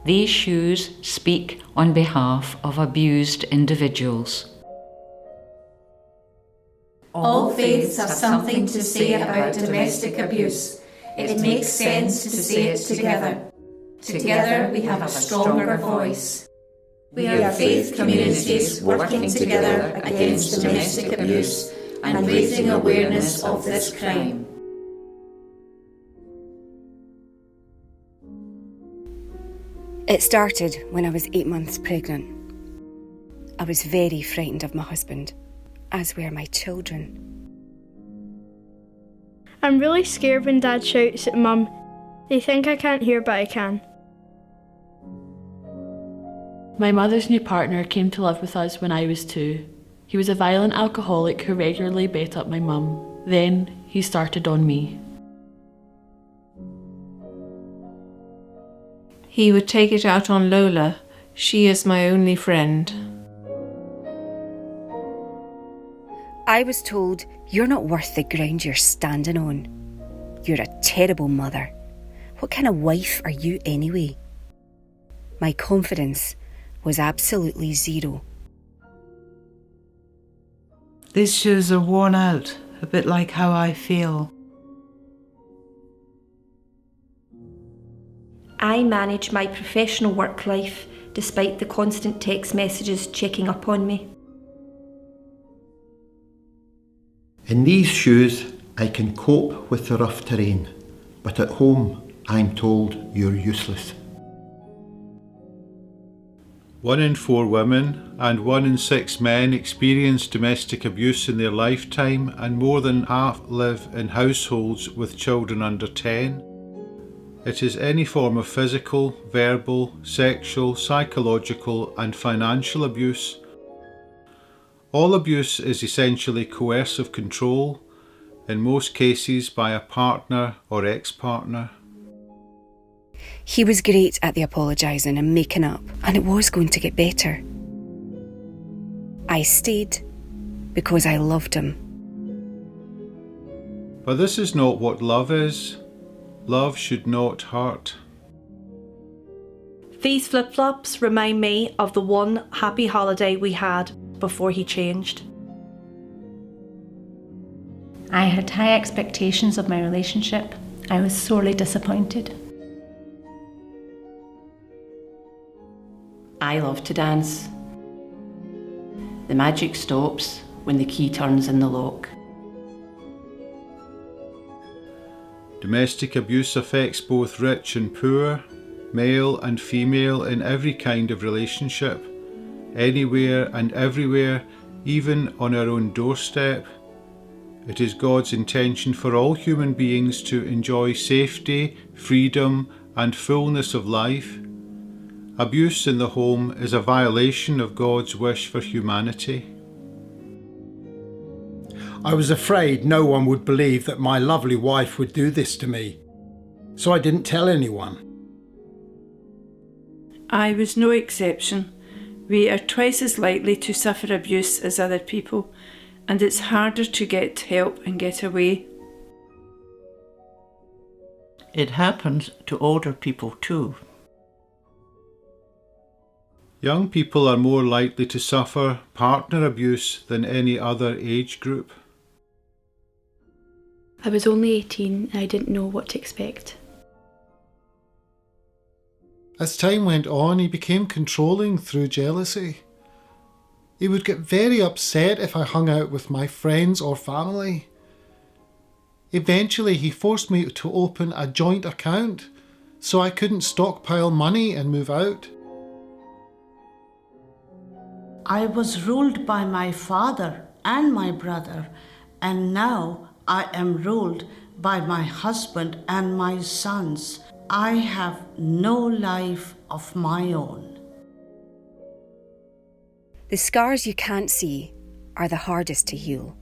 These shoes speak on behalf of abused individuals. All faiths have something to say about domestic abuse. It makes sense to say it together. Together we have a stronger voice. We are faith communities working together against domestic abuse and raising awareness of this crime. It started when I was 8 months pregnant. I was very frightened of my husband, as were my children. I'm really scared when Dad shouts at Mum. They think I can't hear, but I can. My mother's new partner came to live with us when I was 2. He was a violent alcoholic who regularly beat up my mum. Then he started on me. He would take it out on Lola. She is my only friend. I was told, "You're not worth the ground you're standing on. You're a terrible mother. What kind of wife are you anyway?" My confidence was absolutely zero. These shoes are worn out, a bit like how I feel. I manage my professional work life despite the constant text messages checking up on me. In these shoes, I can cope with the rough terrain, but at home, I'm told you're useless. 1 in 4 women and 1 in 6 men experience domestic abuse in their lifetime, and more than half live in households with children under 10. It is any form of physical, verbal, sexual, psychological and financial abuse. All abuse is essentially coercive control, in most cases by a partner or ex-partner. He was great at the apologising and making up, and it was going to get better. I stayed because I loved him. But this is not what love is. Love should not hurt. These flip-flops remind me of the one happy holiday we had before he changed. I had high expectations of my relationship. I was sorely disappointed. I love to dance. The magic stops when the key turns in the lock. Domestic abuse affects both rich and poor, male and female in every kind of relationship, anywhere and everywhere, even on our own doorstep. It is God's intention for all human beings to enjoy safety, freedom and fullness of life. Abuse in the home is a violation of God's wish for humanity. I was afraid no one would believe that my lovely wife would do this to me, so I didn't tell anyone. I was no exception. We are twice as likely to suffer abuse as other people, and it's harder to get help and get away. It happens to older people too. Young people are more likely to suffer partner abuse than any other age group. I was only 18 and I didn't know what to expect. As time went on, he became controlling through jealousy. He would get very upset if I hung out with my friends or family. Eventually, he forced me to open a joint account so I couldn't stockpile money and move out. I was ruled by my father and my brother, and now I am ruled by my husband and my sons. I have no life of my own. The scars you can't see are the hardest to heal.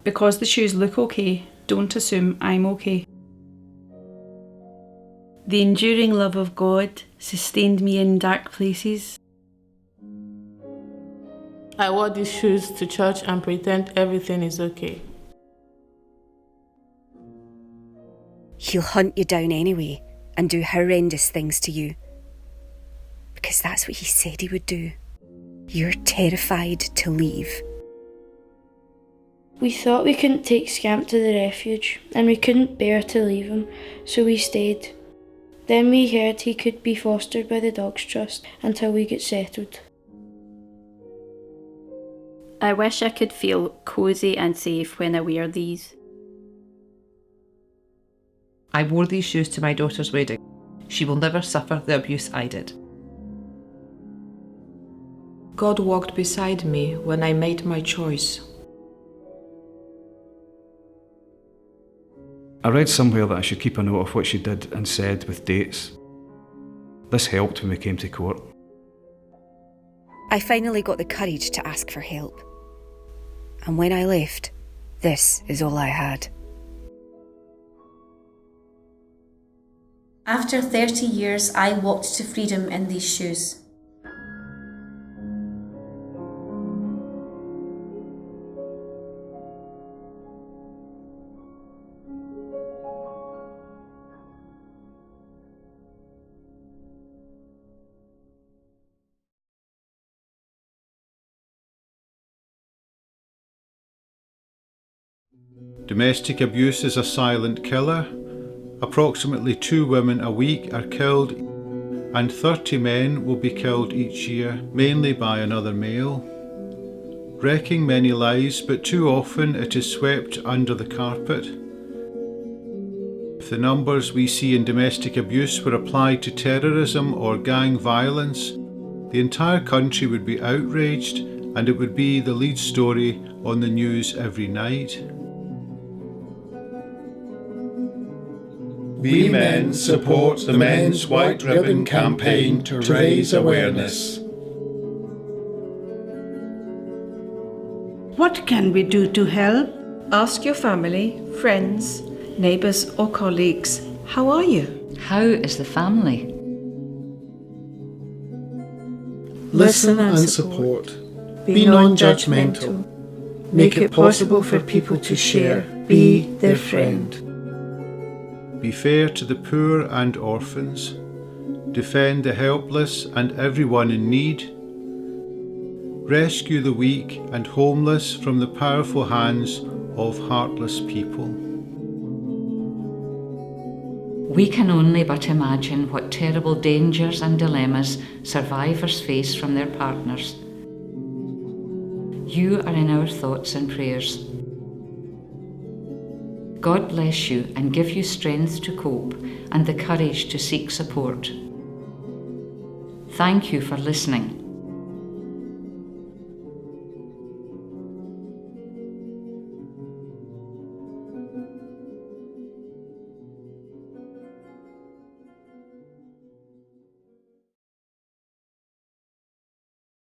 Because the shoes look okay, don't assume I'm okay. The enduring love of God sustained me in dark places. I wore these shoes to church and pretend everything is okay. he'll hunt you down anyway and do horrendous things to you. Because that's what he said he would do. You're terrified to leave. We thought we couldn't take Scamp to the refuge, and we couldn't bear to leave him, so we stayed. Then we heard he could be fostered by the Dogs Trust until we get settled. I wish I could feel cosy and safe when I wear these. I wore these shoes to my daughter's wedding. She will never suffer the abuse I did. God walked beside me when I made my choice. I read somewhere that I should keep a note of what she did and said with dates. This helped when we came to court. I finally got the courage to ask for help. And when I left, this is all I had. After 30 years, I walked to freedom in these shoes. Domestic abuse is a silent killer. Approximately 2 women a week are killed, and 30 men will be killed each year, mainly by another male. Wrecking many lives, but too often it is swept under the carpet. If the numbers we see in domestic abuse were applied to terrorism or gang violence, the entire country would be outraged, and it would be the lead story on the news every night. We men support the Men's White Ribbon campaign to raise awareness. What can we do to help? Ask your family, friends, neighbours or colleagues, how are you? How is the family? Listen and support. Be non-judgmental. Make it possible for people to share. Be their friend. Be fair to the poor and orphans. Defend the helpless and everyone in need. Rescue the weak and homeless from the powerful hands of heartless people. We can only but imagine what terrible dangers and dilemmas survivors face from their partners. You are in our thoughts and prayers. God bless you and give you strength to cope and the courage to seek support. Thank you for listening.